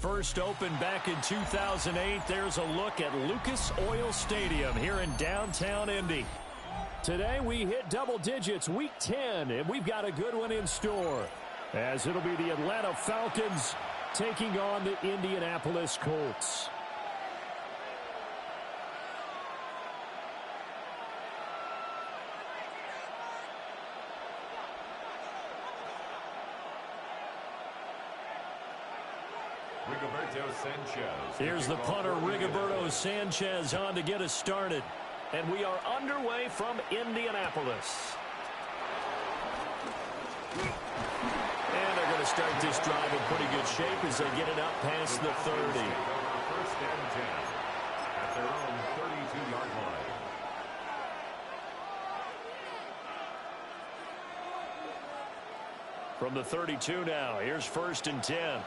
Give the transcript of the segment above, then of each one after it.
First opened back in 2008. There's a look at Lucas Oil Stadium here in downtown Indy. Today we hit double digits, week 10, and we've got a good one in store, as it'll be the Atlanta Falcons taking on the Indianapolis Colts. Here's the punter, Rigoberto Sanchez, on to get us started. And we are underway from Indianapolis. And they're going to start this drive in pretty good shape as they get it up past the 30. First and 10 at their own 32-yard line. From the 32 now, here's first and 10.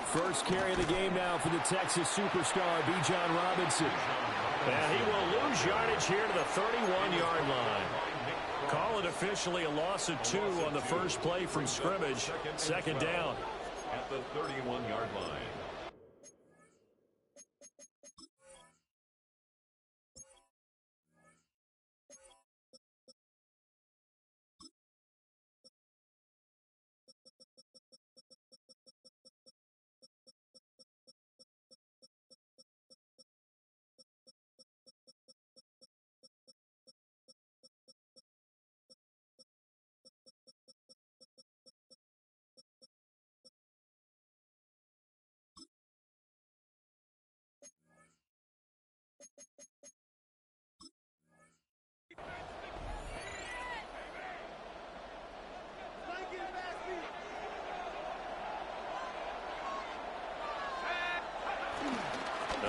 First carry of the game now for the Texas superstar, Bijan Robinson. And he will lose yardage here to the 31-yard line. Call it officially a loss of 2 on the first play from scrimmage. Second down. At the 31-yard line.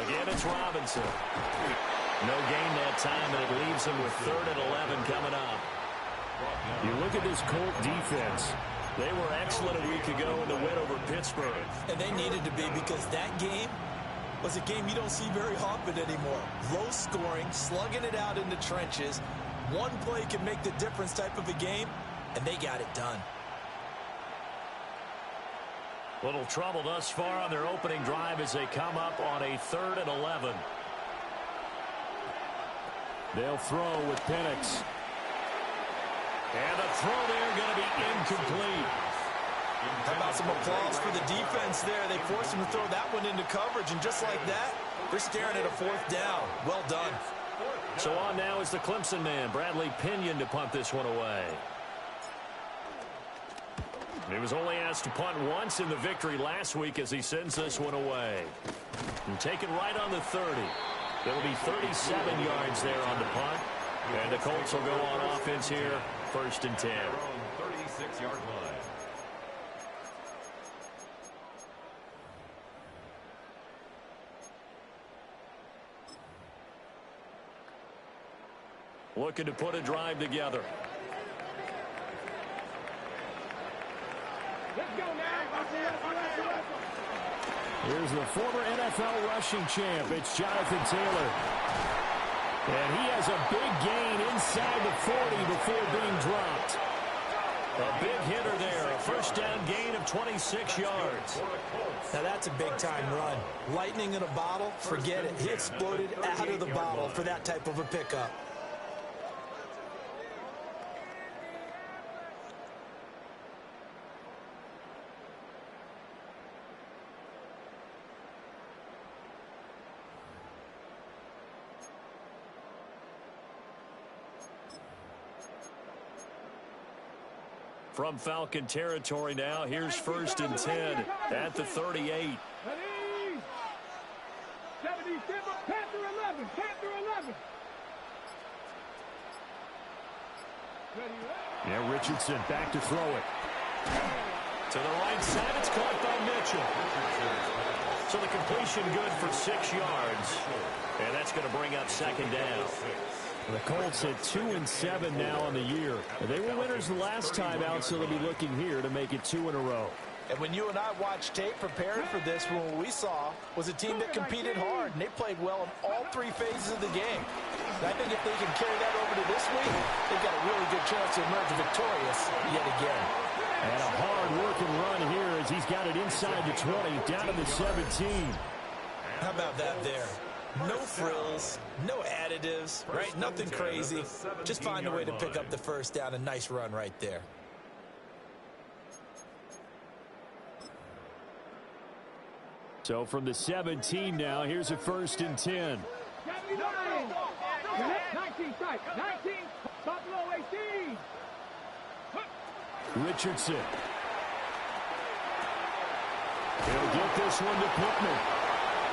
Again, it's Robinson. No gain that time, and it leaves him with 3rd and 11 coming up. You look at this Colt defense. They were excellent a week ago in the win over Pittsburgh. And they needed to be, because that game was a game you don't see very often anymore. Low scoring, slugging it out in the trenches. One play can make the difference type of a game, and they got it done. Little trouble thus far on their opening drive as they come up on a 3rd and 11. They'll throw with Penix. And the throw there going to be incomplete. How about some applause for the defense there? They forced him to throw that one into coverage, and just like that, they're staring at a 4th down. Well done. So on now is the Clemson man, Bradley Pinion, to punt this one away. He was only asked to punt once in the victory last week as he sends this one away. And taken right on the 30. There'll be 37 yards there on the punt. And the Colts will go on offense here, 1st and 10. 36-yard line. Looking to put a drive together. Here's the former NFL rushing champ. It's Jonathan Taylor. And he has a big gain inside the 40 before being dropped. A big hitter there. A first down gain of 26 yards. Now that's a big-time run. Lightning in a bottle, forget it. He exploded out of the bottle for that type of a pickup. From Falcon territory now, here's 1st and 10 at the 38. 77, Panther 11, Panther 11. Yeah, Richardson back to throw it. To the right side, it's caught by Mitchell. So the completion good for 6 yards. And that's going to bring up 2nd down. The Colts at 2-7 now on the year. They were winners the last time out, so they'll be looking here to make it 2 in a row. And when you and I watched tape preparing for this, what we saw was a team that competed hard, and they played well in all three phases of the game. And I think if they can carry that over to this week, they've got a really good chance to emerge victorious yet again. And a hard-working run here as he's got it inside the 20, down to the 17. How about that there? No frills, no additives, right? Nothing crazy. Just find a way to pick up the first down. A nice run right there. So from the 17 now, here's a 1st and 10. 19, 19, Buffalo 18. Richardson. He'll get this one to Pittman.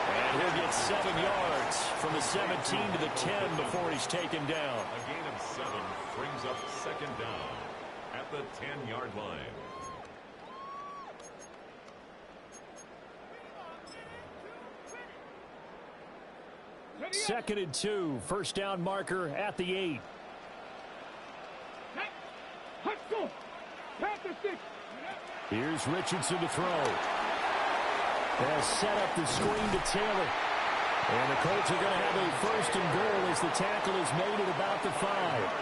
And he'll get 7 yards from the 17 to the 10 before he's taken down. A gain of 7 brings up 2nd down at the 10-yard line. Second and 2, 1st down marker at the 8. Here's Richardson to throw. They'll set up the screen to Taylor. And the Colts are going to have a 1st and goal as the tackle is made at about the 5.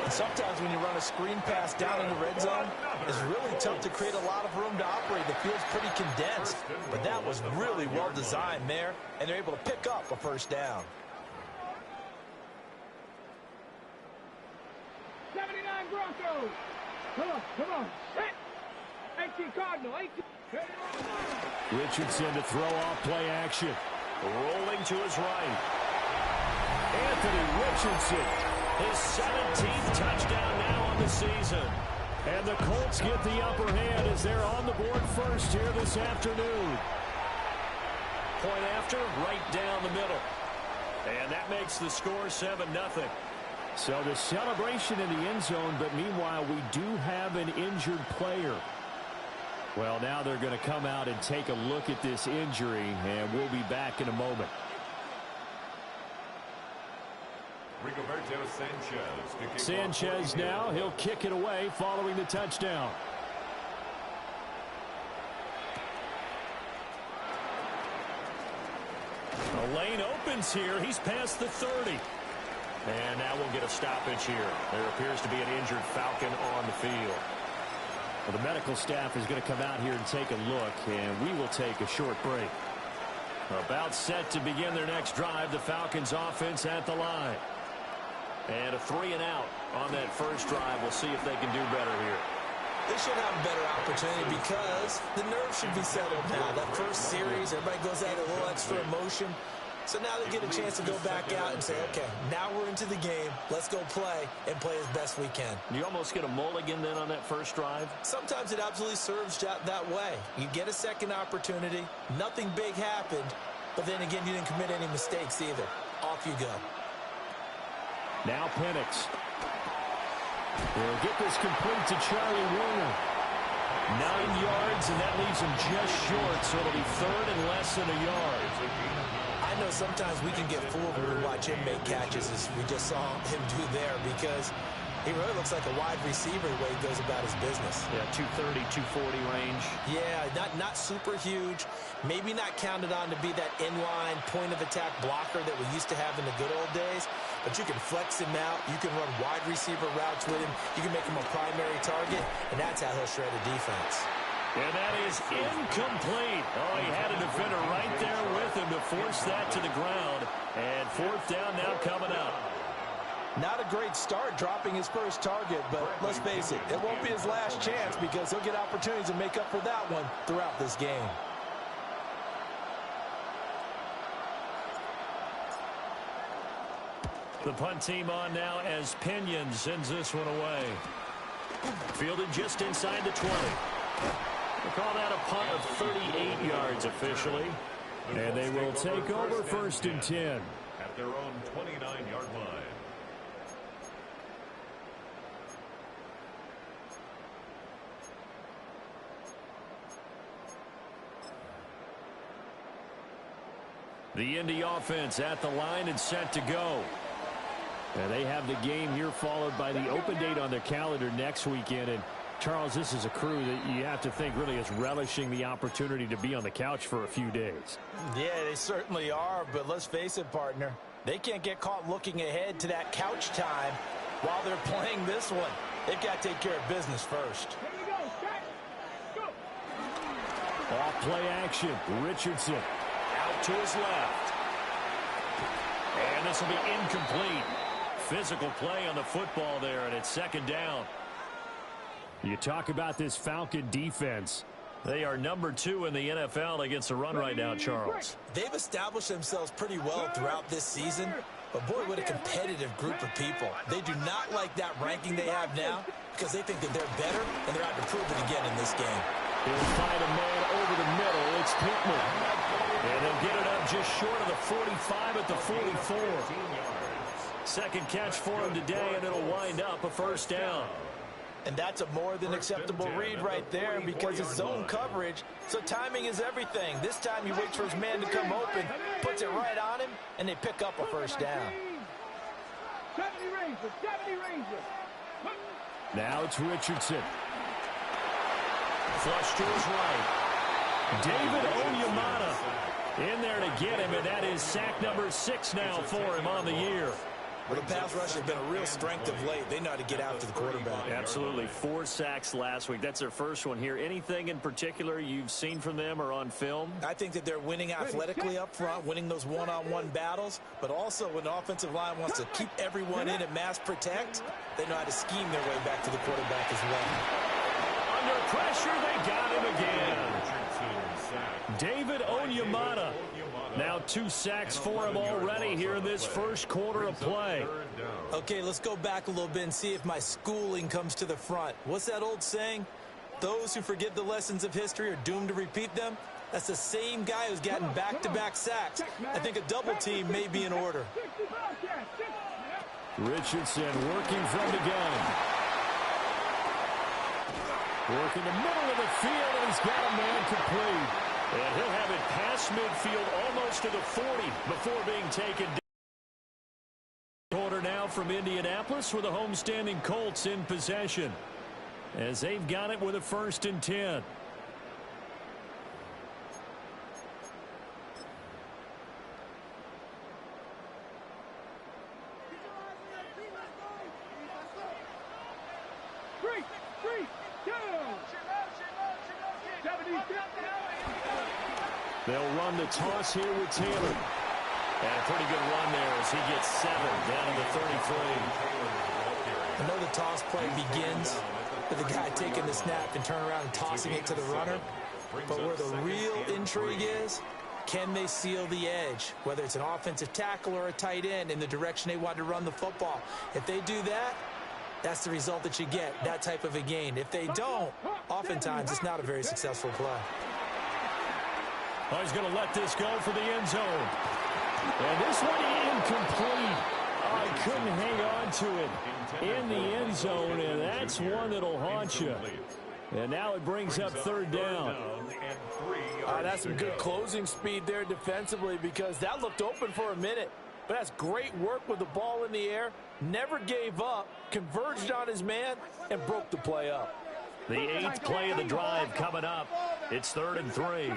And sometimes when you run a screen pass down in the red zone, it's really tough to create a lot of room to operate. The field's pretty condensed, but that was really well designed there, and they're able to pick up a 1st down. 79 Broncos. Come on. Set. 18 Cardinal. 18. Richardson to throw off play action. Rolling to his right. Anthony Richardson. His 17th touchdown now on the season. And the Colts get the upper hand as they're on the board first here this afternoon. Point after, right down the middle. And that makes the score 7-0. So the celebration in the end zone, but meanwhile we do have an injured player. Well, now they're going to come out and take a look at this injury, and we'll be back in a moment. Sanchez now, he'll kick it away following the touchdown. The lane opens here. He's past the 30. And now we'll get a stoppage here. There appears to be an injured Falcon on the field. Well, the medical staff is going to come out here and take a look, and we will take a short break. About set to begin their next drive, the Falcons offense at the line. And a 3-and-out on that first drive. We'll see if they can do better here. They should have a better opportunity because the nerves should be settled now. That first series, everybody goes out a little extra emotion. So now they get a chance to go back out and say, okay, now we're into the game. Let's go play and play as best we can. You almost get a mulligan then on that first drive? Sometimes it absolutely serves that way. You get a second opportunity. Nothing big happened. But then again, you didn't commit any mistakes either. Off you go. Now Penix. He'll get this complete to Charlie Warner. 9 yards, and that leaves him just short, so it'll be 3rd and less than a yard. I know sometimes we can get fooled when we watch him make catches, as we just saw him do there, because he really looks like a wide receiver the way he goes about his business. Yeah, 230, 240 range. Yeah, not super huge. Maybe not counted on to be that inline point-of-attack blocker that we used to have in the good old days. But you can flex him out. You can run wide receiver routes with him. You can make him a primary target, and that's how he'll shred a defense. And that is incomplete. Oh, he had a defender right there with him to force that to the ground. And 4th down now coming up. Not a great start dropping his first target, but let's face it, it won't be his last chance because he'll get opportunities to make up for that one throughout this game. The punt team on now as Pinion sends this one away. Fielded just inside the 20. We'll call that a punt of 38 yards officially. And they will take over 1st and 10. At their own 29-yard line. The Indy offense at the line and set to go. And they have the game here followed by the open date on their calendar next weekend. And Charles, this is a crew that you have to think really is relishing the opportunity to be on the couch for a few days. Yeah, they certainly are, but let's face it, partner. They can't get caught looking ahead to that couch time while they're playing this one. They've got to take care of business first. Here we go. Set. Go. Off play action. Richardson out to his left. And this will be incomplete. Physical play on the football there, and it's second down. You talk about this Falcon defense. They are number 2 in the NFL against the run right now, Charles. They've established themselves pretty well throughout this season, but boy, what a competitive group of people. They do not like that ranking they have now because they think that they're better, and they're out to prove it again in this game. He'll find a man over the middle. It's Pittman. And they'll get it up just short of the 45 at the 44. Second catch for him today, and it'll wind up a first down. And that's a more than acceptable read right there because it's zone coverage, so timing is everything. This time he waits for his man to come open, puts it right on him, and they pick up a first down. 70 Rangers, 70 Rangers. Now it's Richardson. Flush to his right. David Onyemata in there to get him, and that is sack number 6 now for him on the year. Well, the pass rush has been a real strength of late. They know how to get after the quarterback. Absolutely. 4 sacks last week. That's their first one here. Anything in particular you've seen from them or on film? I think that they're winning athletically up front, winning those one-on-one battles, but also when the offensive line wants to keep everyone in and mass protect, they know how to scheme their way back to the quarterback as well. Under pressure, they got him again. David Onyemata. Now 2 sacks for him already here in this first quarter of play. Okay, let's go back a little bit and see if my schooling comes to the front. What's that old saying? Those who forget the lessons of history are doomed to repeat them. That's the same guy who's gotten back-to-back sacks. I think a double team may be in order. Richardson working from the gun. Working the middle of the field, and he's got a man complete. And he'll have it past midfield almost to the 40 before being taken down. Quarter now from Indianapolis with the homestanding Colts in possession as they've got it with a 1st and 10. They'll run the toss here with Taylor. And a pretty good run there as he gets 7 down to the 33. I know the toss play begins with the guy taking the snap and turning around and tossing it to the runner. But where the real intrigue is, can they seal the edge? Whether it's an offensive tackle or a tight end in the direction they want to run the football. If they do that, that's the result that you get, that type of a gain. If they don't, oftentimes it's not a very successful play. Oh, he's going to let this go for the end zone. And this one incomplete. Oh, he couldn't hang on to it in the end zone, and that's one that'll haunt you. And now it brings up 3rd down. That's some good closing speed there defensively because that looked open for a minute. But that's great work with the ball in the air. Never gave up, converged on his man, and broke the play up. The 8th play of the drive coming up. It's 3rd and 3.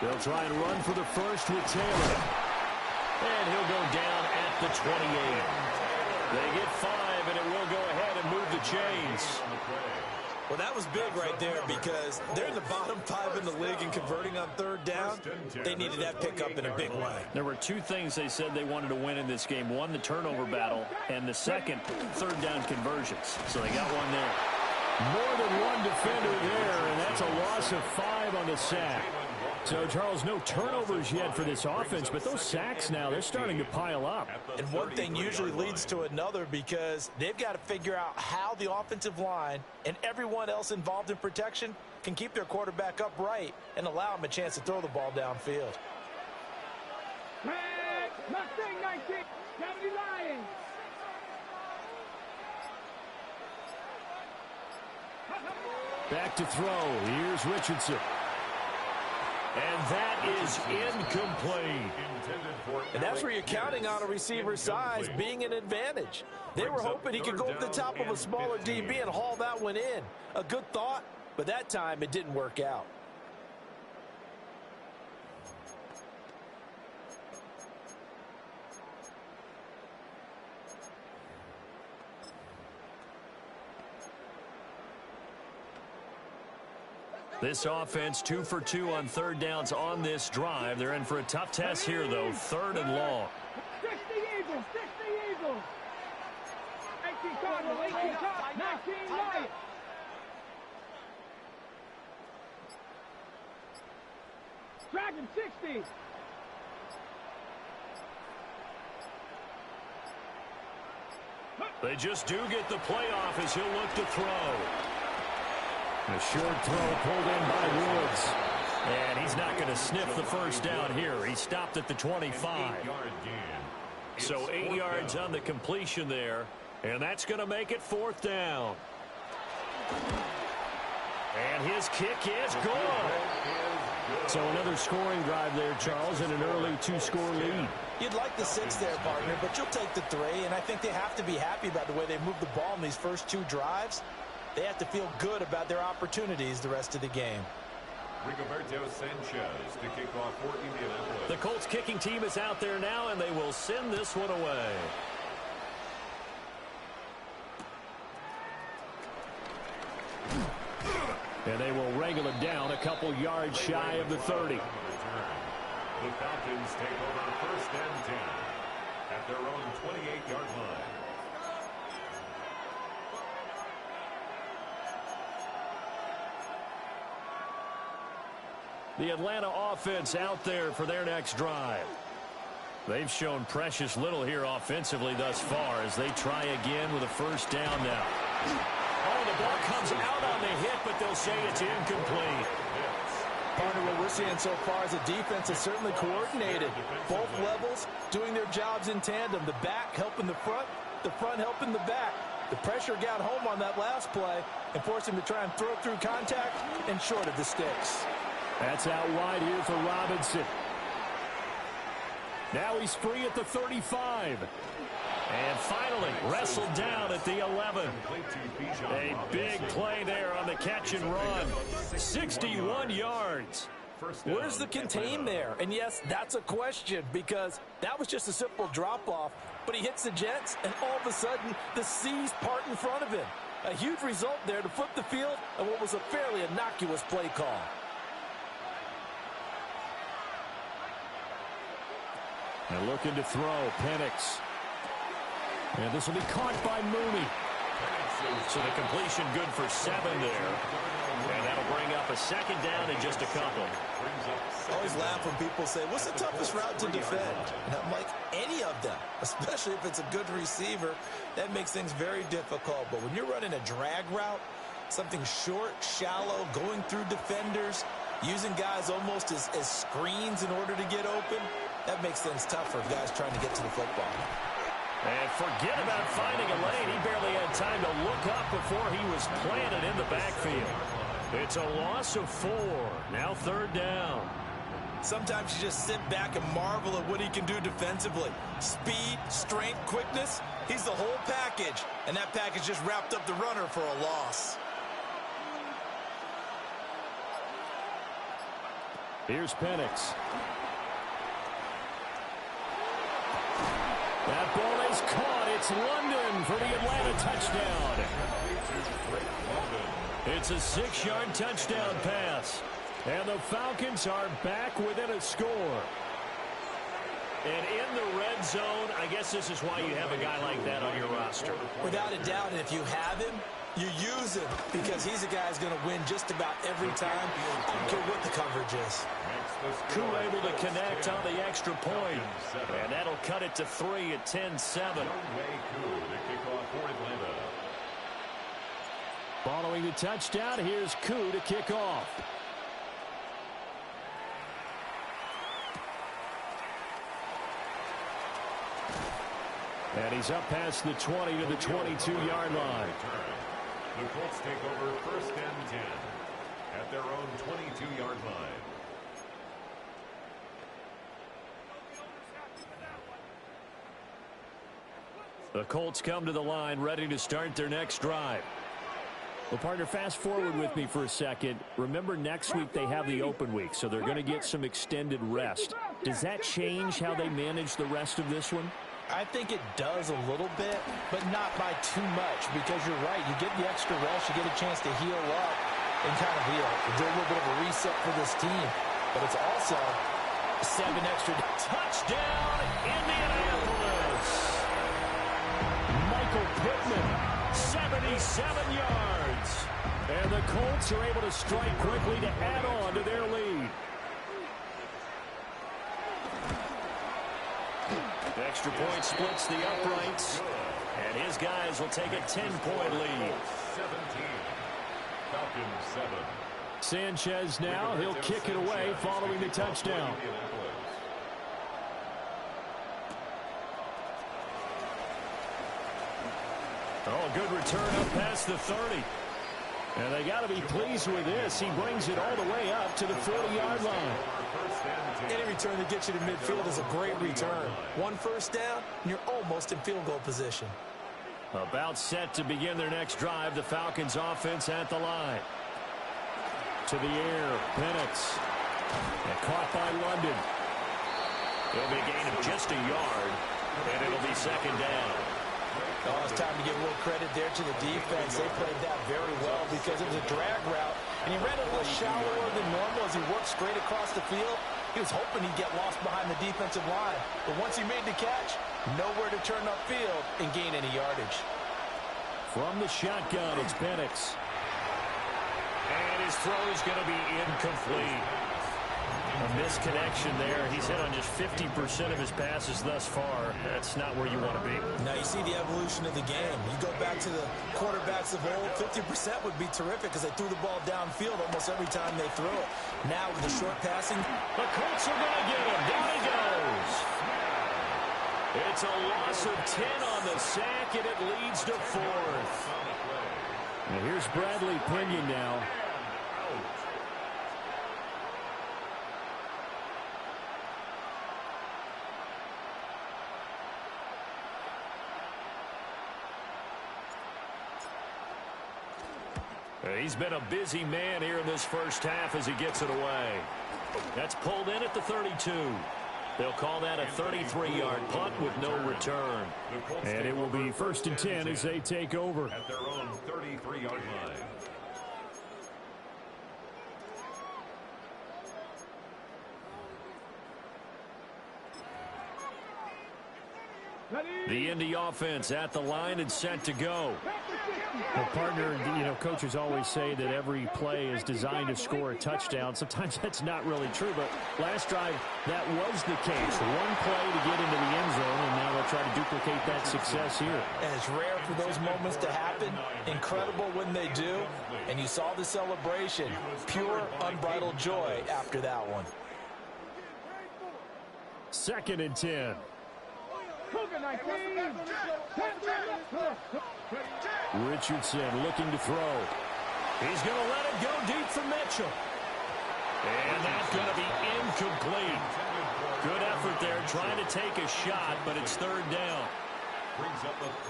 They'll try and run for the first with Taylor. And he'll go down at the 28. They get 5, and it will go ahead and move the chains. Well, that was big right there because they're in the bottom 5 in the league and converting on 3rd down. They needed that pickup in a big way. There were 2 things they said they wanted to win in this game. One, the turnover battle, and the second, 3rd down conversions. So they got one there. More than one defender there, and that's a loss of 5 on the sack. So, Charles, no turnovers yet for this offense, but those sacks now, they're starting to pile up. And one thing usually leads to another because they've got to figure out how the offensive line and everyone else involved in protection can keep their quarterback upright and allow him a chance to throw the ball downfield. Mustang 19, 70 Lions. Back to throw. Here's Richardson. And that is incomplete. And that's where you're counting on a receiver's size being an advantage. They were hoping he could go up the top of a smaller DB and haul that one in. A good thought, but that time it didn't work out. This offense 2 for 2 on third downs on this drive. They're in for a tough test here, though. 3rd and long. 60 Eagles, 60 Eagles. 18 Cardinals, 18 Cardinals, 19 Lions. Dragon 60. They just do get the playoff as he'll look to throw. A short throw pulled in by Woods. And he's not going to sniff the first down here. He stopped at the 25. So 8 yards on the completion there. And that's going to make it 4th down. And his kick is good. So another scoring drive there, Charles, and an early 2-score lead. You'd like the 6 there, partner, but you'll take the 3. And I think they have to be happy about the way they moved the ball in these first 2 drives. They have to feel good about their opportunities the rest of the game. Rigoberto Sanchez to kick off for Indianapolis. The Colts kicking team is out there now, and they will send this one away. And they will wrangle it down a couple yards shy of the 30. The Falcons take over 1st and 10 at their own 28-yard line. The Atlanta offense out there for their next drive. They've shown precious little here offensively thus far as they try again with a 1st down now. Oh, the ball comes out on the hit, but they'll say it's incomplete. Partner, what we're seeing so far is a defense is certainly coordinated. Both levels doing their jobs in tandem. The back helping the front helping the back. The pressure got home on that last play and forced him to try and throw through contact and short of the sticks. That's out wide here for Robinson. Now he's free at the 35. And finally wrestled down at the 11. A big play there on the catch and run. 61 yards. Where's the contain there? And yes, that's a question because that was just a simple drop-off. But he hits the Jets, and all of a sudden, the seas part in front of him. A huge result there to flip the field and what was a fairly innocuous play call. And looking to throw, Penix. And this will be caught by Mooney. So the completion good for 7 there. And that'll bring up a 2nd down in just a couple. I always laugh when people say, what's the toughest route to defend? And I'm like, any of them, especially if it's a good receiver. That makes things very difficult. But when you're running a drag route, something short, shallow, going through defenders, using guys almost as screens in order to get open, that makes things tough for guys trying to get to the football. And forget about finding a lane. He barely had time to look up before he was planted in the backfield. It's a loss of 4. Now 3rd down. Sometimes you just sit back and marvel at what he can do defensively. Speed, strength, quickness. He's the whole package. And that package just wrapped up the runner for a loss. Here's Penix. That ball is caught. It's London for the Atlanta touchdown. It's a 6-yard touchdown pass. And the Falcons are back within a score. And in the red zone, I guess this is why you have a guy like that on your roster. Without a doubt, and if you have him, you use him because he's a guy who's going to win just about every time. I don't care what the coverage is. Koo able to connect on the extra point. And that'll cut it to 3 at 10-7. Following the touchdown, here's Koo to kick off. And he's up past the 20 to the 22-yard line. The Colts take over 1st and 10 at their own 22-yard line. The Colts come to the line, ready to start their next drive. Well, partner, fast forward with me for a second. Remember, next week they have the open week, so they're going to get some extended rest. Does that change how they manage the rest of this one? I think it does a little bit, but not by too much, because you're right. You get the extra rest, you get a chance to heal up and kind of do a little bit of a reset for this team. But it's also 7 extra. Touchdown, Indianapolis! Michael Pittman, 77 yards. And the Colts are able to strike quickly to add on to their lead. The extra point splits the uprights, and his guys will take a 10-point lead. 17. Falcons 7. Sanchez now, he'll kick it away following the touchdown. Oh, good return up past the 30. And they got to be pleased with this. He brings it all the way up to the 40-yard line. Any return that gets you to midfield is a great return. 1 first down, and you're almost in field goal position. About set to begin their next drive. The Falcons offense at the line. To the air, Penix. And caught by London. It'll be a gain of just a yard, and it'll be second down. Oh, it's time to give a little credit there to the defense. They played that very well because it was a drag route, and he ran a little shallower than normal as he worked straight across the field. He was hoping he'd get lost behind the defensive line, but once he made the catch, nowhere to turn upfield and gain any yardage. From the shotgun, it's Penix. And his throw is going to be incomplete. A misconnection there. He's hit on just 50% of his passes thus far. That's not where you want to be. Now you see the evolution of the game. You go back to the quarterbacks of old, 50% would be terrific because they threw the ball downfield almost every time they threw it. Now with the short passing, the Colts are going to get him. Down he goes. It's a loss of 10 on the sack, and it leads to 4th. And here's Bradley Pinion now. He's been a busy man here in this first half as he gets it away. That's pulled in at the 32. They'll call that a 33-yard punt with no return. And it will be 1st and 10 as they take over. At their own 33-yard line. The Indy offense at the line and set to go. Well, partner, coaches always say that every play is designed to score a touchdown. Sometimes that's not really true, but last drive, that was the case. One play to get into the end zone, and now they'll try to duplicate that success here. And it's rare for those moments to happen. Incredible when they do. And you saw the celebration. Pure, unbridled joy after that one. 2nd and 10. Richardson looking to throw. He's going to let it go deep for Mitchell. And that's going to be incomplete. Good effort there trying to take a shot, but it's 3rd down.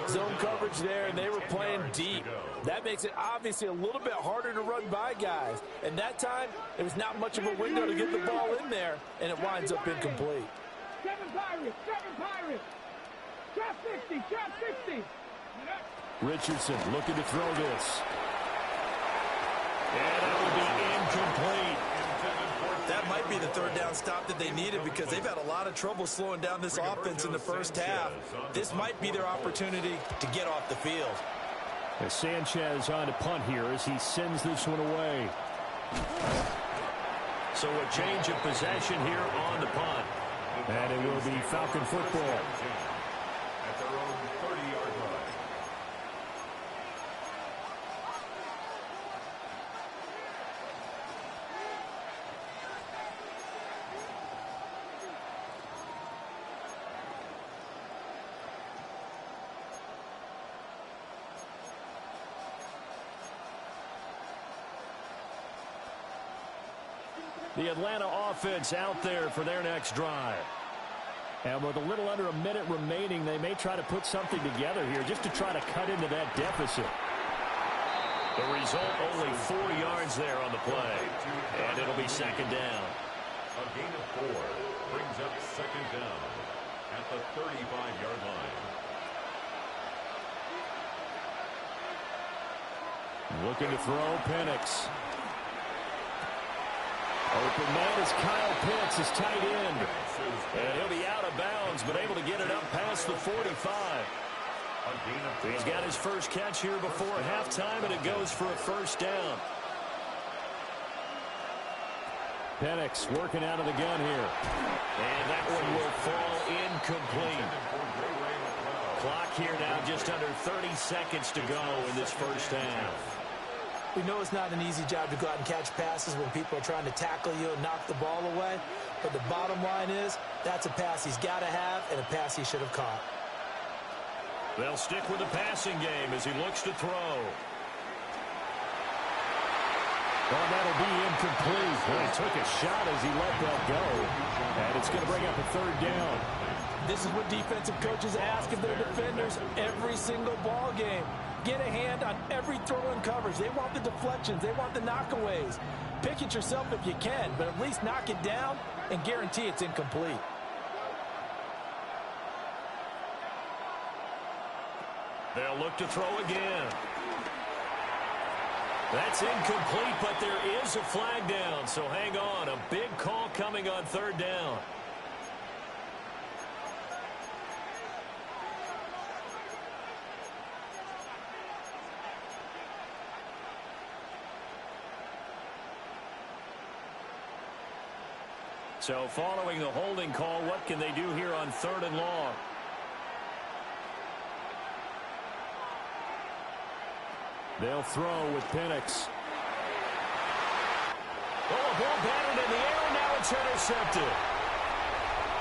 Zone coverage there, and they were playing deep. That makes it obviously a little bit harder to run by guys. And that time, there was not much of a window to get the ball in there, and it winds up incomplete. 7 Pirates. Trap 60, trap 60. Richardson looking to throw this. And it will be incomplete. That might be the 3rd down stop that they needed because they've had a lot of trouble slowing down this offense in the first half. This might be their opportunity to get off the field. As Sanchez on to punt here as he sends this one away. So a change of possession here on the punt. And it will be Falcon football. At their own 30-yard line. The Atlanta offense out there for their next drive. And with a little under a minute remaining, they may try to put something together here just to try to cut into that deficit. The result, only 4 yards there on the play. And it'll be second down. A gain of 4 brings up second down at the 35-yard line. Looking to throw, Penix. Open man is Kyle Pitts, his tight end. And he'll be out of bounds, but able to get it up past the 45. He's got his first catch here before halftime, and it goes for a first down. Penix working out of the gun here. And that one will fall incomplete. Clock here now just under 30 seconds to go in this first half. We know it's not an easy job to go out and catch passes when people are trying to tackle you and knock the ball away. But the bottom line is, that's a pass he's got to have and a pass he should have caught. They'll stick with the passing game as he looks to throw. Well, that'll be incomplete. Well, he took a shot as he let that go. And it's going to bring up a third down. This is what defensive coaches ask of their defenders every single ball game. Get a hand on every throw in coverage. They want the deflections. They want the knockaways. Pick it yourself if you can, but at least knock it down and guarantee it's incomplete. They'll look to throw again. That's incomplete, but there is a flag down, so hang on. A big call coming on third down. So following the holding call, what can they do here on third and long? They'll throw with Penix. Oh, a ball batted in the air, and now it's intercepted.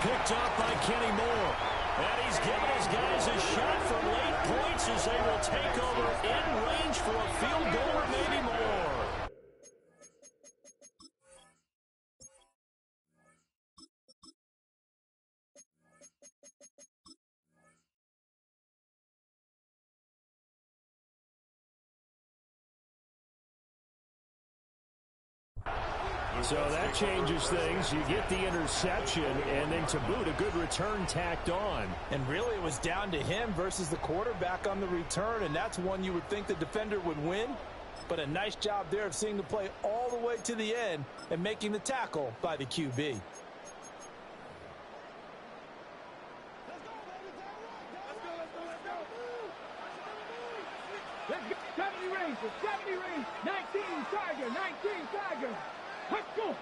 Picked up by Kenny Moore. And he's given his guys a shot for late points as they will take over in range for a field goal or maybe more. So that changes things. You get the interception, and then to boot, a good return tacked on. And really, it was down to him versus the quarterback on the return, and that's one you would think the defender would win. But a nice job there of seeing the play all the way to the end and making the tackle by the QB. Let's go. 70 range, 70 range, 19 Tiger, 19 Tiger. Let's go.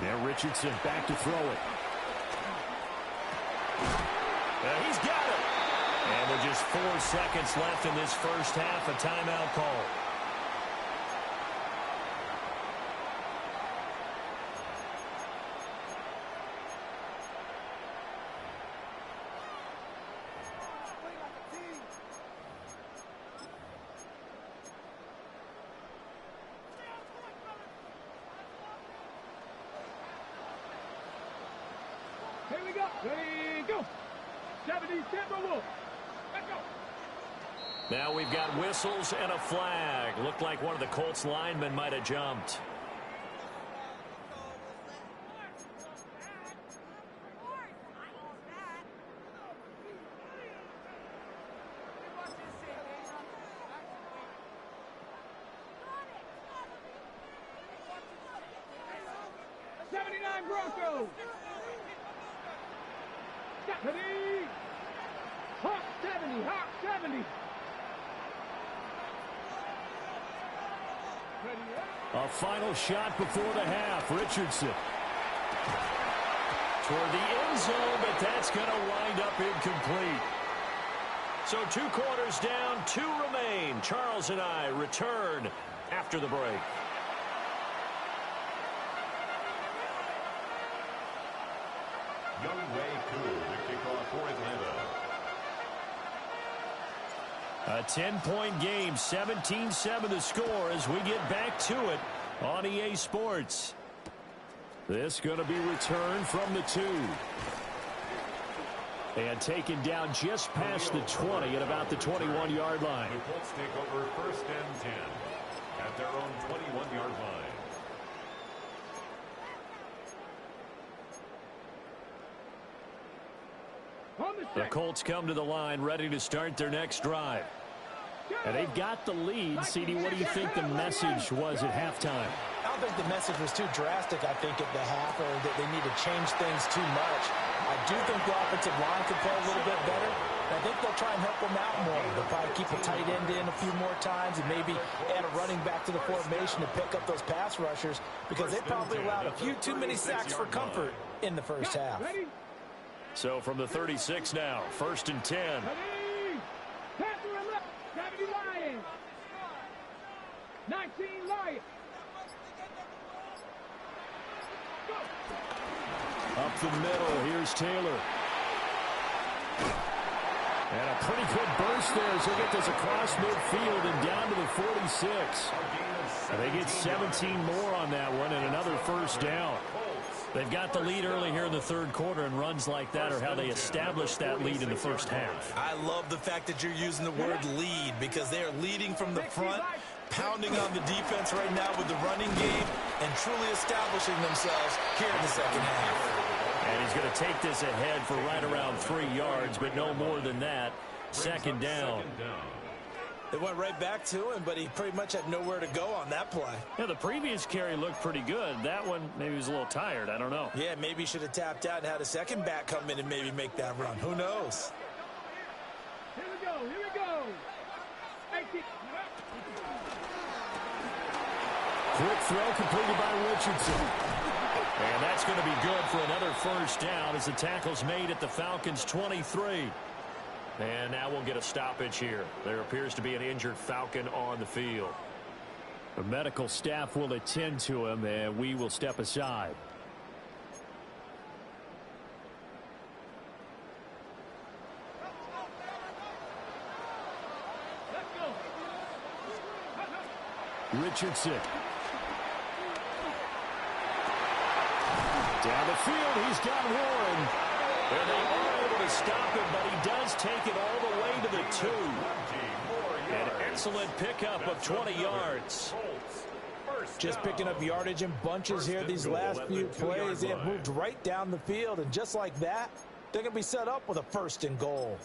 Now Richardson back to throw it. He's got it. And with just 4 seconds left in this first half, a timeout call. Here we go. Ready, go. 70 Timberwolves. Let's go. Now we've got whistles and a flag. Looked like one of the Colts linemen might have jumped. Broncos. Stephanie. Hawk 70. Hawk 70. A final shot before the half. Richardson. Toward the end zone, but that's going to wind up incomplete. So 2 quarters down, 2 remain. Charles and I return after the break. Young Way Koo, the kickoff for Atlanta. A 10-point game, 17-7 the score as we get back to it on EA Sports. This going to be returned from the 2. And taken down just past the 20 at about the 21-yard line. The Colts take over 1st and 10 at their own 21-yard line. The Colts come to the line ready to start their next drive. And they've got the lead. CD, what do you think the message was at halftime? I don't think the message was too drastic, I think, at the half, or that they need to change things too much. I do think the offensive line could play a little bit better. I think they'll try and help them out more. They'll probably keep a tight end in a few more times and maybe add a running back to the formation to pick up those pass rushers, because they probably allowed a few too many sacks for comfort in the first half. So from the 36 now, 1st and 10. Lions. 19 Lions. Up the middle, here's Taylor. And a pretty good burst there as he gets this across midfield and down to the 46. And they get 17 more on that one and another first down. They've got the lead early here in the 3rd quarter, and runs like that are how they establish that lead in the first half. I love the fact that you're using the word lead, because they are leading from the front, pounding on the defense right now with the running game, and truly establishing themselves here in the second half. And he's going to take this ahead for right around 3 yards, but no more than that. 2nd down. They went right back to him, but he pretty much had nowhere to go on that play. Yeah, the previous carry looked pretty good. That one, maybe he was a little tired. I don't know. Yeah, maybe he should have tapped out and had a second back come in and maybe make that run. Who knows? Here we go. Here we go. Quick throw completed by Richardson. And that's going to be good for another first down as the tackle's made at the Falcons' 23. And now we'll get a stoppage here. There appears to be an injured Falcon on the field. The medical staff will attend to him, and we will step aside. Richardson. Down the field, he's got Warren. And they are able to stop him, but he does take it all the way to the 2. An excellent pickup of 20 yards. Just picking up yardage in bunches here these last few plays. They have moved right down the field, and just like that, they're going to be set up with a 1st and goal.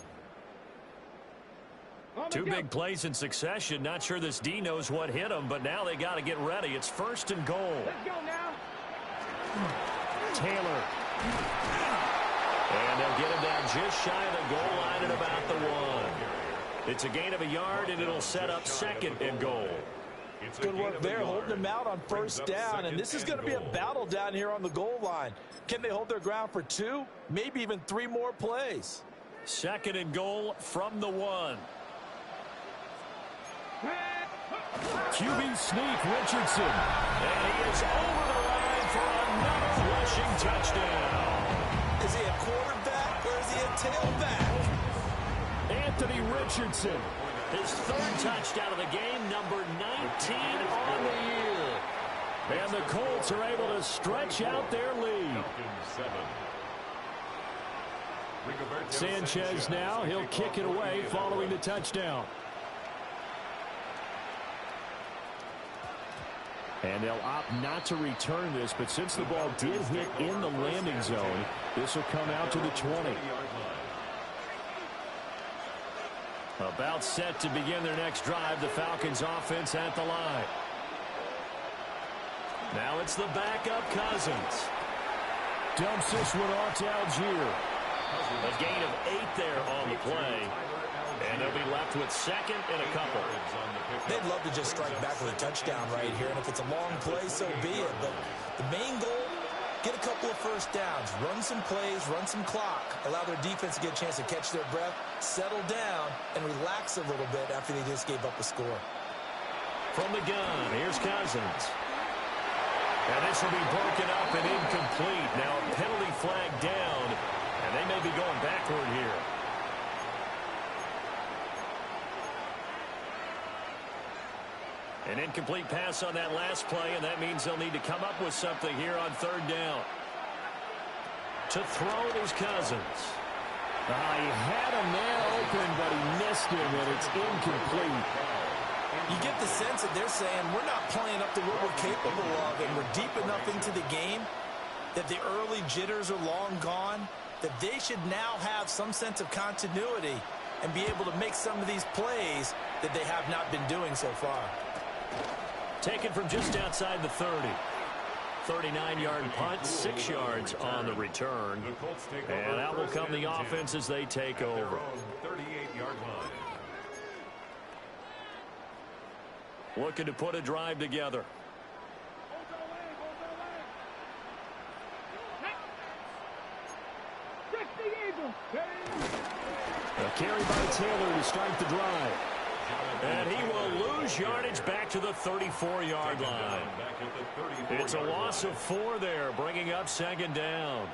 2 big plays in succession. Not sure this D knows what hit him, but now they got to get ready. It's 1st and goal. Let's go now. Taylor. And they'll get him down just shy of the goal line at about the 1. It's a gain of a yard, and it'll set up 2nd and goal. Good work there, holding them out on 1st down, and this is going to be a battle down here on the goal line. Can they hold their ground for 2, maybe even 3 more plays? 2nd and goal from the 1. QB sneak, Richardson. And he is over the line for another rushing touchdown. Is he a quarterback or is he a tailback? Anthony Richardson, his 3rd touchdown of the game, number 19 on the year. And the Colts are able to stretch out their lead. Sanchez now, he'll kick it away following the touchdown. And they'll opt not to return this, but since the ball did hit in the landing zone, this will come out to the 20. About set to begin their next drive, the Falcons offense at the line. Now it's the backup Cousins. Dumps this one off to Algier. A gain of 8 there on the play. And they'll be left with 2nd and a couple. They'd love to just strike back with a touchdown right here, and if it's a long play, so be it. But the main goal, get a couple of first downs, run some plays, run some clock, allow their defense to get a chance to catch their breath, settle down, and relax a little bit after they just gave up a score. From the gun, here's Cousins. And this will be broken up and incomplete. Now a penalty flag down, and they may be going backward here. An incomplete pass on that last play, and that means they'll need to come up with something here on 3rd down. To throw it is Cousins. He had a man open, but he missed him, and it's incomplete. You get the sense that they're saying we're not playing up to what we're capable of, and we're deep enough into the game that the early jitters are long gone, that they should now have some sense of continuity and be able to make some of these plays that they have not been doing so far. Taken from just outside the 30. 39-yard punt, 6 yards on the return. And that will come the offense as they take over. 38-yard line. Looking to put a drive together. A carry by Taylor to start the drive. And he will lose yardage back to the 34-yard line. It's a loss of 4 there, bringing up second down.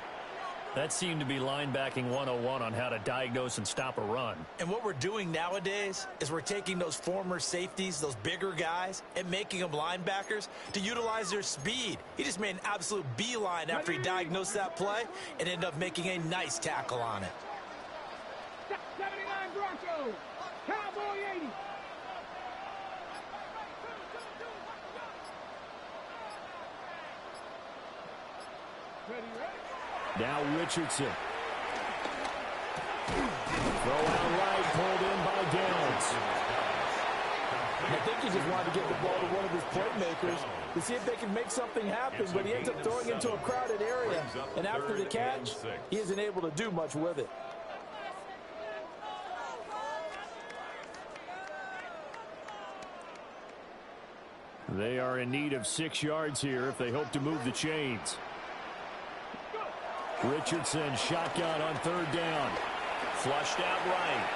That seemed to be linebacking 101 on how to diagnose and stop a run. And what we're doing nowadays is we're taking those former safeties, those bigger guys, and making them linebackers to utilize their speed. He just made an absolute beeline after he diagnosed that play and ended up making a nice tackle on it. 79 Broncos, Cowboy 80. Now Richardson. Throw out right, pulled in by Downs. I think he just wanted to get the ball to one of his playmakers to see if they can make something happen, but he ends up throwing into a crowded area. And after the catch, he isn't able to do much with it. They are in need of 6 yards here if they hope to move the chains. Richardson shotgun on third down. Flushed out right.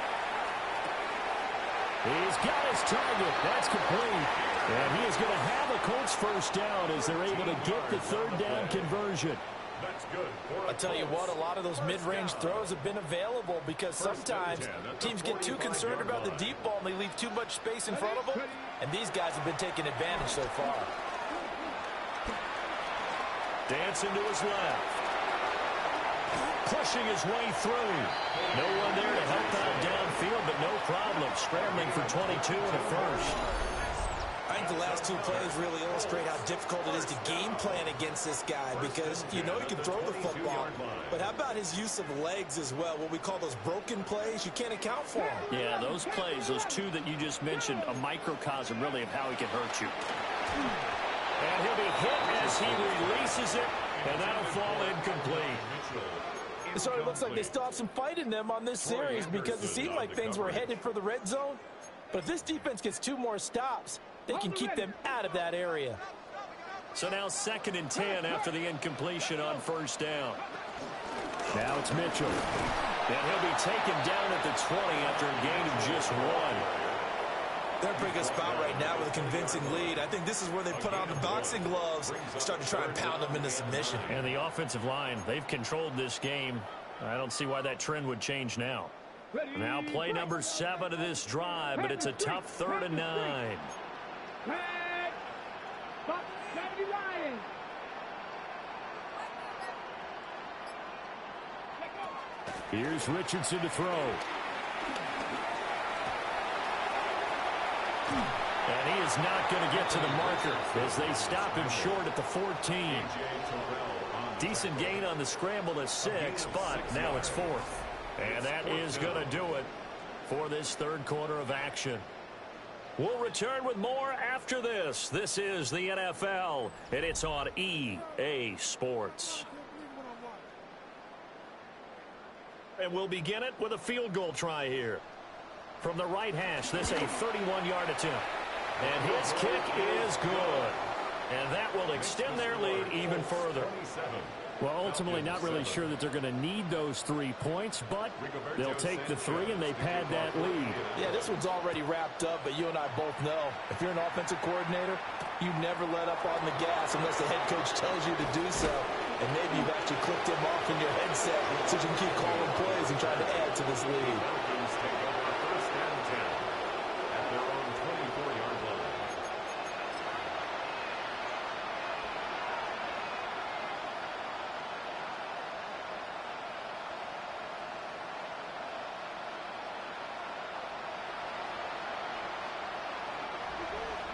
He's got his target. That's complete. And he is going to have a Colts first down as they're able to get the third down conversion. That's good. I'll tell you what, a lot of those mid-range throws have been available because sometimes teams get too concerned about the deep ball and they leave too much space in front of them. And these guys have been taking advantage so far. Dancing to his left. Pushing his way through. No one there to help out downfield, but no problem. Scrambling for 22 in the first. I think the last 2 plays really illustrate how difficult it is to game plan against this guy because you know he can throw the football, but how about his use of legs as well, what we call those broken plays? You can't account for them. Yeah, those plays, those 2 that you just mentioned, a microcosm really of how he can hurt you. And he'll be hit as he releases it, and that'll fall incomplete. So it looks like they still have some fight in them on this series because it seemed like things were headed for the red zone. But if this defense gets 2 more stops, they can keep them out of that area. So now 2nd and 10 after the incompletion on first down. Now it's Mitchell. And he'll be taken down at the 20 after a gain of just 1. They're in a pretty good spot right now with a convincing lead. I think this is where they put on the boxing gloves and start to try and pound them into submission. And the offensive line, they've controlled this game. I don't see why that trend would change now. Now play number 7 of this drive, but it's a tough 3rd and 9. Here's Richardson to throw. And he is not going to get to the marker as they stop him short at the 14. Decent gain on the scramble to 6, but now it's 4th. And that is going to do it for this 3rd quarter of action. We'll return with more after this. This is the NFL, and it's on EA Sports. And we'll begin it with a field goal try here. From the right hash, this a 31-yard attempt. And his kick is good. And that will extend their lead even further. Well, ultimately not really sure that they're going to need those 3 points, but they'll take the 3 and they pad that lead. Yeah, this one's already wrapped up, but you and I both know if you're an offensive coordinator, you never let up on the gas unless the head coach tells you to do so. And maybe you've actually clicked him off in your headset so you can keep calling plays and trying to add to this lead.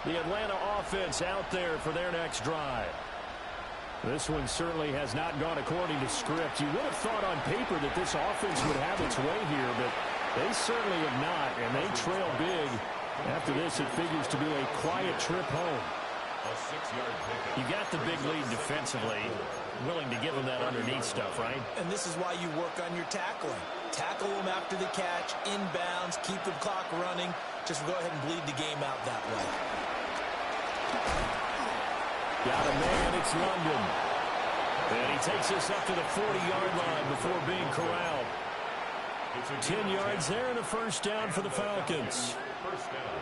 The Atlanta offense out there for their next drive. This one certainly has not gone according to script. You would have thought on paper that this offense would have its way here, but they certainly have not, and they trail big. After this, it figures to be a quiet trip home. A 6-yard pickup. You got the big lead defensively. Willing to give them that underneath stuff, right? And this is why you work on your tackling. Tackle them after the catch, inbounds, keep the clock running. Just go ahead and bleed the game out that way. Got a man, it's London. And he takes us up to the 40-yard line before being corralled. 10 yards there and a first down for the Falcons. First down.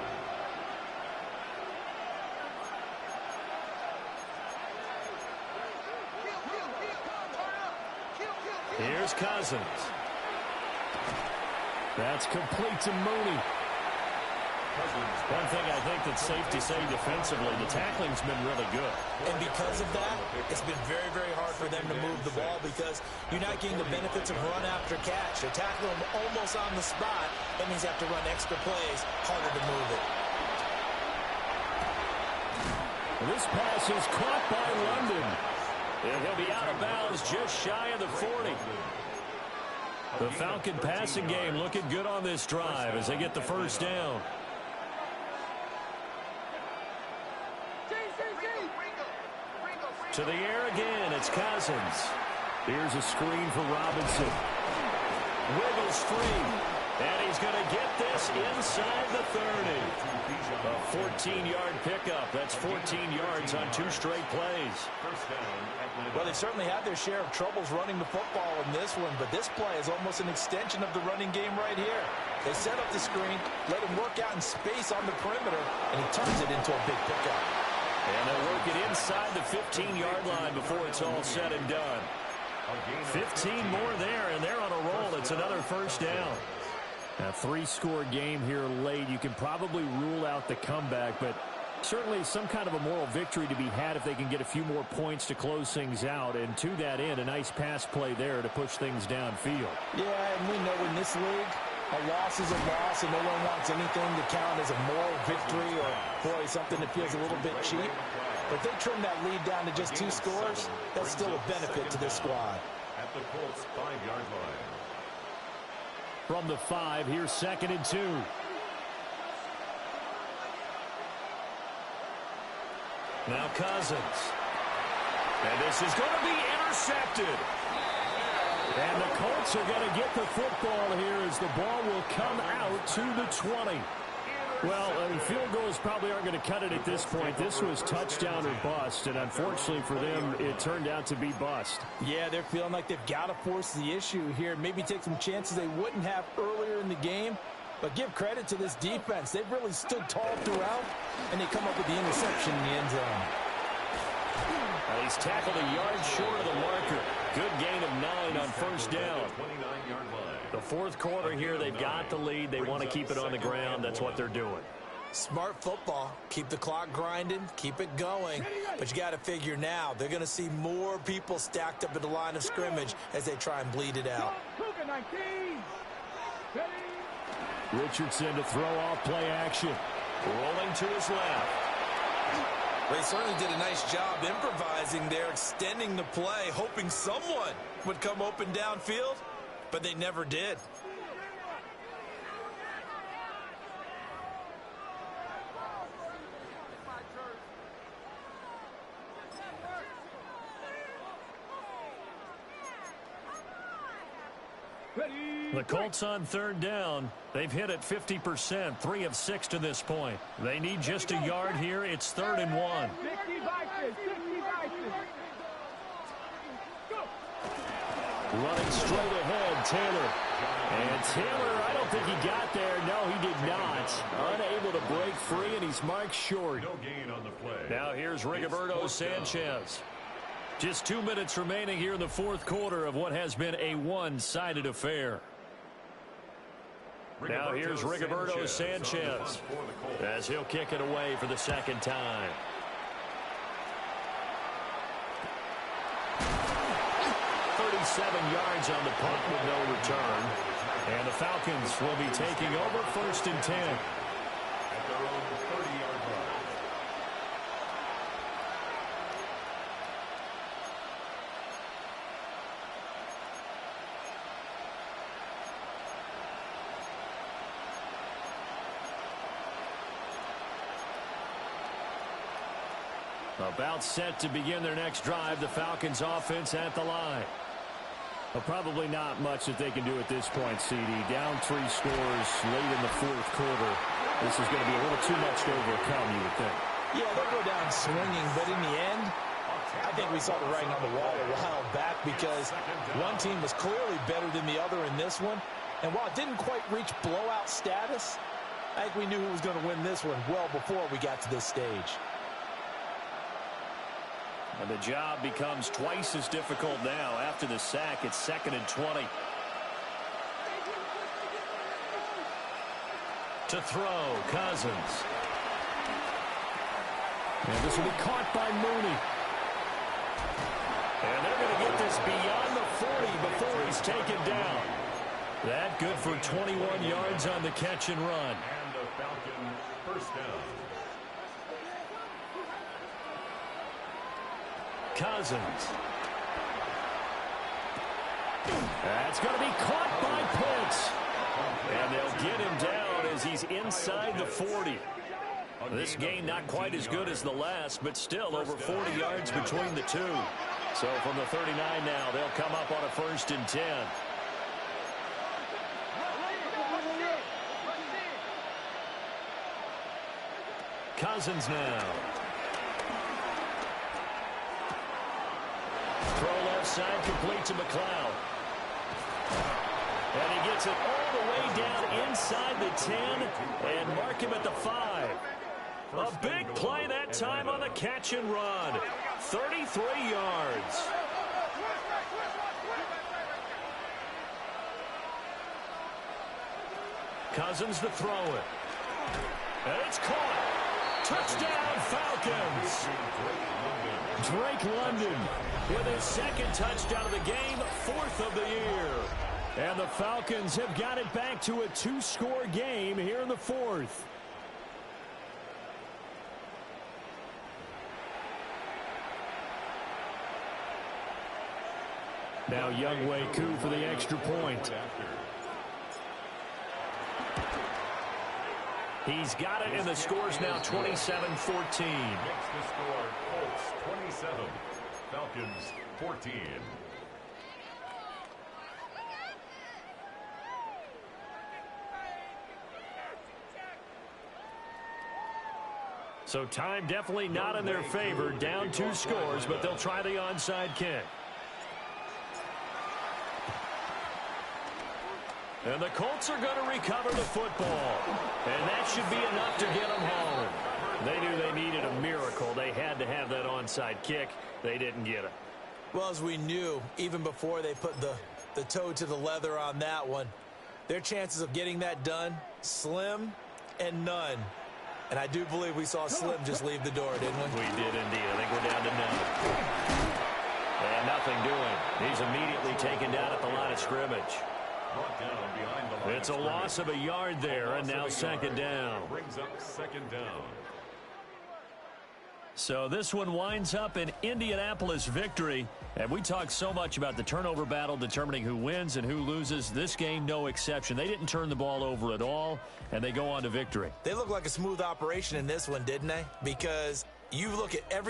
Here's Cousins. That's complete to Mooney. One thing I think that's safe to say defensively, the tackling's been really good. And because of that, it's been very, very hard for them to move the ball because you're not getting the benefits of run after catch. They're tackling them almost on the spot. That means you have to run extra plays, harder to move it. This pass is caught by London. And he'll be out of bounds just shy of the 40. The Falcon passing game looking good on this drive as they get the first down. To the air again, it's Cousins. Here's a screen for Robinson. Wiggles free. And he's going to get this inside the 30. A 14-yard pickup. That's 14 yards on 2 straight plays. Well, they certainly had their share of troubles running the football in this one, but this play is almost an extension of the running game right here. They set up the screen, let him work out in space on the perimeter, and he turns it into a big pickup. And they'll work it inside the 15-yard line before it's all said and done. 15 more there, and they're on a roll. It's another first down. A 3-score game here late. You can probably rule out the comeback, but certainly some kind of a moral victory to be had if they can get a few more points to close things out. And to that end, a nice pass play there to push things downfield. Yeah, and we know in this league, a loss is a loss, and no one wants anything to count as a moral victory or, boy, something that feels a little bit cheap. But they trim that lead down to just 2 scores. That's still a benefit to this squad. At the Colts' 5-yard line. From the 5, here's 2nd and 2. Now Cousins. And this is going to be intercepted. And the Colts are going to get the football here as the ball will come out to the 20. Well, field goals probably aren't going to cut it at this point. This was touchdown or bust, and unfortunately for them, it turned out to be bust. Yeah, they're feeling like they've got to force the issue here. Maybe take some chances they wouldn't have earlier in the game. But give credit to this defense. They've really stood tall throughout, and they come up with the interception in the end zone. Well, he's tackled a yard short of the marker. Good gain of 9 on first down. 29-yard line. The 4th quarter here, they've got the lead. They want to keep it on the ground. That's what they're doing. Smart football. Keep the clock grinding. Keep it going. But you got to figure now, they're going to see more people stacked up at the line of scrimmage as they try and bleed it out. Richardson to throw off play action. Rolling to his left. They certainly did a nice job improvising there, extending the play, hoping someone would come open downfield, but they never did. The Colts on 3rd down. They've hit it 50%, 3 of 6 to this point. They need just a yard here. It's 3rd and 1. Running straight ahead, Taylor. And Taylor, I don't think he got there. No, he did not. Unable to break free, and he's marked short. No gain on the play. Now here's Rigoberto Sanchez. Just 2 minutes remaining here in the 4th quarter of what has been a one-sided affair. Now here's Rigoberto Sanchez as he'll kick it away for the 2nd time. 37 yards on the punt with no return. And the Falcons will be taking over 1st and 10. At their own 30-yard line. About set to begin their next drive. The Falcons offense at the line. Well, probably not much that they can do at this point, CD. Down 3 scores late in the fourth quarter. This is going to be a little too much to overcome, you would think. Yeah, they'll go down swinging, but in the end, I think we saw the writing on the wall a while back because one team was clearly better than the other in this one. And while it didn't quite reach blowout status, I think we knew who was going to win this one well before we got to this stage. And the job becomes twice as difficult now. After the sack, it's 2nd and 20. To throw, Cousins. And this will be caught by Mooney. And they're going to get this beyond the 40 before he's taken down. That good for 21 yards on the catch and run. And the Falcon first down. Cousins. That's going to be caught by Pitts. And they'll get him down as he's inside the 40. This game not quite as good as the last, but still over 40 yards between the two. So from the 39 now, they'll come up on a 1st and 10. Cousins now. Throw left side, complete to McLeod. And he gets it all the way down inside the 10 and mark him at the 5. A big play that time on the catch and run. 33 yards. Cousins to throw it. And it's caught. Touchdown, Falcons. Drake London with his 2nd touchdown of the game, 4th of the year. And the Falcons have got it back to a 2-score game here in the 4th. Now Young Wei Koo for the extra point. He's got it, and the score's now 27-14. Next to score, Colts 27, Falcons 14. So time definitely not in their favor. Down 2 scores, but they'll try the onside kick. And the Colts are going to recover the football. And that should be enough to get them home. They knew they needed a miracle. They had to have that onside kick. They didn't get it. Well, as we knew, even before they put the toe to the leather on that one, their chances of getting that done, slim and none. And I do believe we saw Slim just leave the door, didn't we? We did indeed. I think we're down to none. And nothing doing. He's immediately taken down at the line of scrimmage. It's a loss of a yard there, and now 2nd down. Brings up 2nd down. So this one winds up an Indianapolis victory. And we talked so much about the turnover battle determining who wins and who loses. This game, no exception. They didn't turn the ball over at all, and they go on to victory. They look like a smooth operation in this one, didn't they? Because you look at every